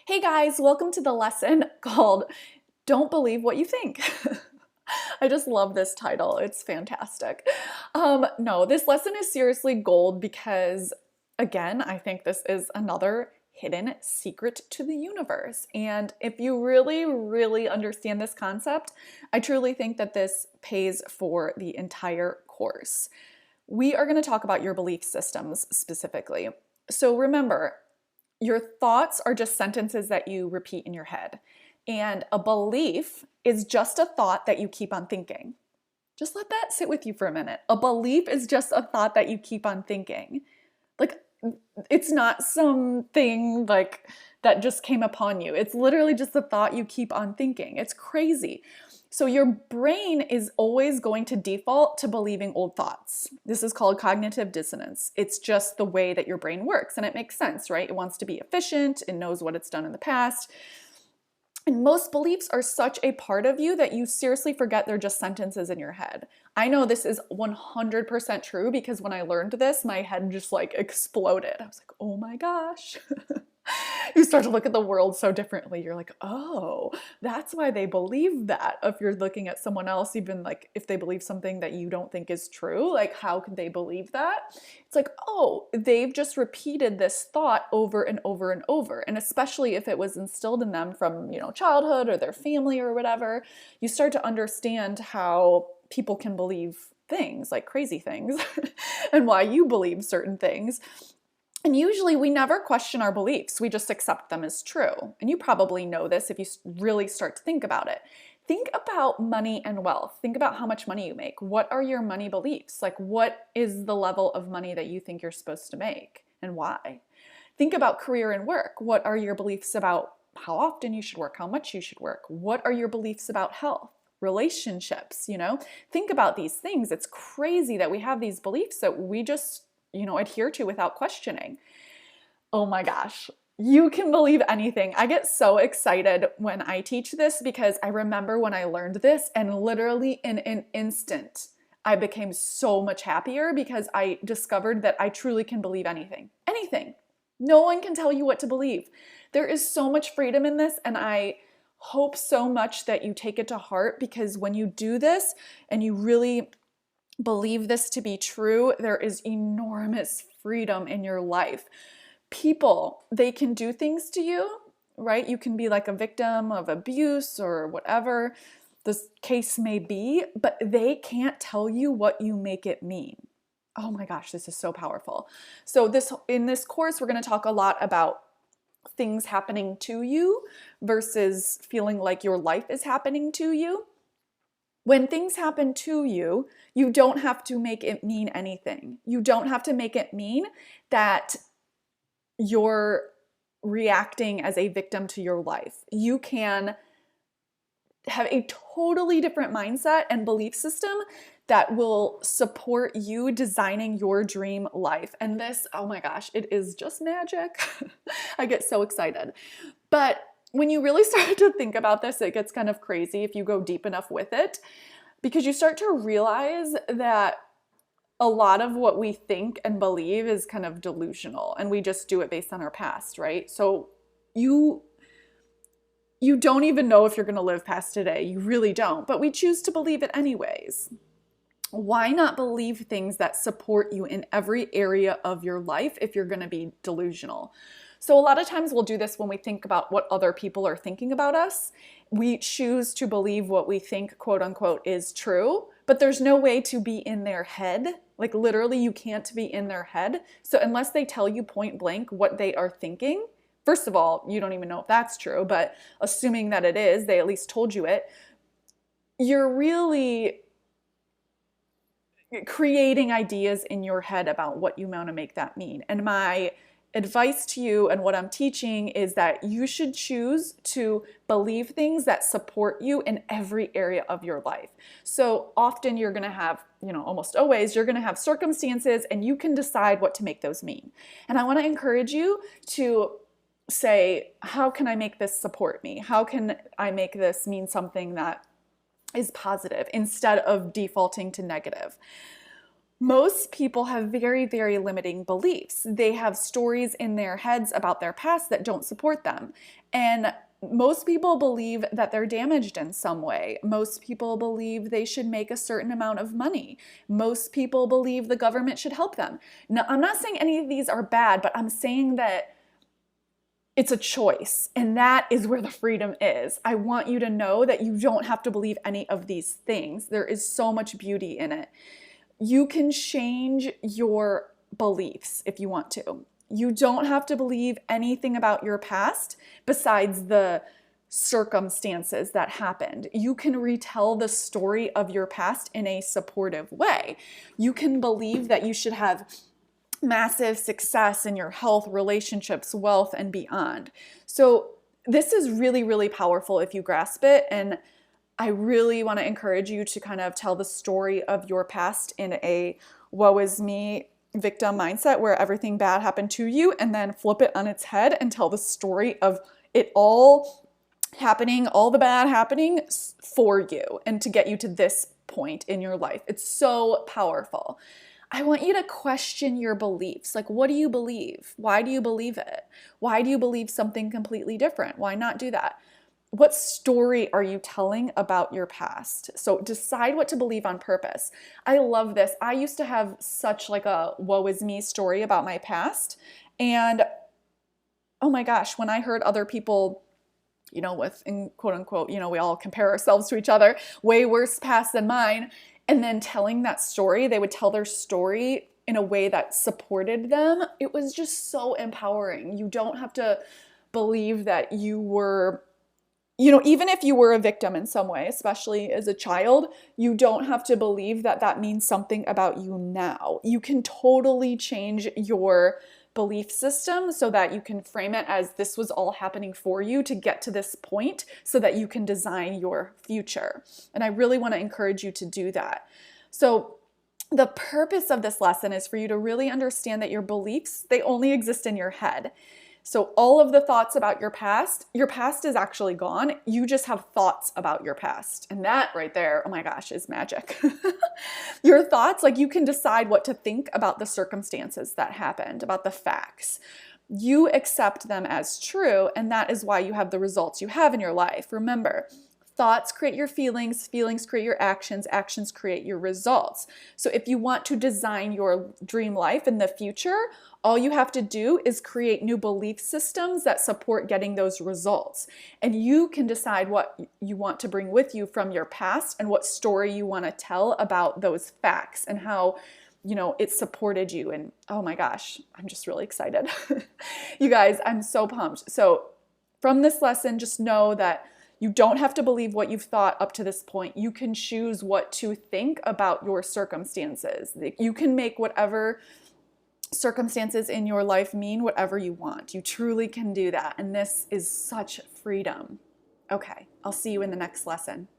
Hey guys, welcome to the lesson called Don't Believe What You Think. I just love this title. It's fantastic. No, this lesson is seriously gold because, again, I think this is another hidden secret to the universe. And if you really, really understand this concept, I truly think that this pays for the entire course. We are going to talk about your belief systems specifically. So remember, your thoughts are just sentences that you repeat in your head. And a belief is just a thought that you keep on thinking. Just let that sit with you for a minute. A belief is just a thought that you keep on thinking. Like, it's not something like that just came upon you. It's literally just a thought you keep on thinking. It's crazy. So your brain is always going to default to believing old thoughts. This is called cognitive dissonance. It's just the way that your brain works, and it makes sense, right? It wants to be efficient, it knows what it's done in the past. And most beliefs are such a part of you that you seriously forget they're just sentences in your head. I know this is 100% true because when I learned this, my head just like exploded. I was like, oh my gosh. You start to look at the world so differently. You're like, oh, that's why they believe that. If you're looking at someone else, even like if they believe something that you don't think is true, like how could they believe that? It's like, oh, they've just repeated this thought over and over and over. And especially if it was instilled in them from, childhood or their family or whatever, you start to understand how people can believe things, like crazy things, and why you believe certain things. And usually we never question our beliefs. We just accept them as true. And you probably know this if you really start to think about it. Think about money and wealth. Think about how much money you make. What are your money beliefs? Like, what is the level of money that you think you're supposed to make and why? Think about career and work. What are your beliefs about how often you should work, how much you should work? What are your beliefs about health? Relationships, Think about these things. It's crazy that we have these beliefs that we just adhere to without questioning. Oh my gosh, you can believe anything. I get so excited when I teach this because I remember when I learned this and literally in an instant, I became so much happier because I discovered that I truly can believe anything. Anything. No one can tell you what to believe. There is so much freedom in this, and I hope so much that you take it to heart, because when you do this and you really believe this to be true, there is enormous freedom in your life. People, they can do things to you, right? You can be like a victim of abuse or whatever this case may be, but they can't tell you what you make it mean. Oh my gosh, this is so powerful. So in this course, we're going to talk a lot about things happening to you versus feeling like your life is happening to you. When things happen to you, you don't have to make it mean anything. You don't have to make it mean that you're reacting as a victim to your life. You can have a totally different mindset and belief system that will support you designing your dream life. And this, oh my gosh, it is just magic. I get so excited. But when you really start to think about this, it gets kind of crazy if you go deep enough with it, because you start to realize that a lot of what we think and believe is kind of delusional, and we just do it based on our past, right? So you don't even know if you're going to live past today. You really don't, but we choose to believe it anyways. Why not believe things that support you in every area of your life if you're going to be delusional? So a lot of times we'll do this when we think about what other people are thinking about us. We choose to believe what we think, quote unquote, is true, but there's no way to be in their head. Like literally you can't be in their head. So unless they tell you point blank what they are thinking, first of all, you don't even know if that's true, but assuming that it is, they at least told you it, you're really creating ideas in your head about what you want to make that mean. And my advice to you and what I'm teaching is that you should choose to believe things that support you in every area of your life. So often you're going to have, almost always, you're going to have circumstances, and you can decide what to make those mean. And I want to encourage you to say, how can I make this support me? How can I make this mean something that is positive instead of defaulting to negative? Most people have very, very limiting beliefs. They have stories in their heads about their past that don't support them. And most people believe that they're damaged in some way. Most people believe they should make a certain amount of money. Most people believe the government should help them. Now, I'm not saying any of these are bad, but I'm saying that it's a choice, and that is where the freedom is. I want you to know that you don't have to believe any of these things. There is so much beauty in it. You can change your beliefs if you want to. You don't have to believe anything about your past besides the circumstances that happened. You can retell the story of your past in a supportive way. You can believe that you should have massive success in your health, relationships, wealth, and beyond. So this is really, really powerful if you grasp it. And I really want to encourage you to kind of tell the story of your past in a woe is me victim mindset where everything bad happened to you, and then flip it on its head and tell the story of it all happening, all the bad happening for you and to get you to this point in your life. It's so powerful. I want you to question your beliefs. Like, what do you believe? Why do you believe it? Why do you believe something completely different? Why not do that? What story are you telling about your past? So decide what to believe on purpose. I love this. I used to have such like a woe is me story about my past. And oh my gosh, when I heard other people, with in quote unquote, we all compare ourselves to each other, way worse past than mine. And then telling that story, they would tell their story in a way that supported them. It was just so empowering. You don't have to believe that you were, even if you were a victim in some way, especially as a child, you don't have to believe that that means something about you now. You can totally change your belief system so that you can frame it as this was all happening for you to get to this point so that you can design your future. And I really want to encourage you to do that. So the purpose of this lesson is for you to really understand that your beliefs, they only exist in your head. So all of the thoughts about your past is actually gone. You just have thoughts about your past. And that right there, oh my gosh, is magic. Your thoughts, like you can decide what to think about the circumstances that happened, about the facts. You accept them as true, and that is why you have the results you have in your life. Remember, thoughts create your feelings, feelings create your actions, actions create your results. So if you want to design your dream life in the future, all you have to do is create new belief systems that support getting those results. And you can decide what you want to bring with you from your past and what story you want to tell about those facts and how it supported you. And oh my gosh, I'm just really excited. You guys, I'm so pumped. So from this lesson, just know that you don't have to believe what you've thought up to this point. You can choose what to think about your circumstances. You can make whatever circumstances in your life mean whatever you want. You truly can do that. And this is such freedom. Okay, I'll see you in the next lesson.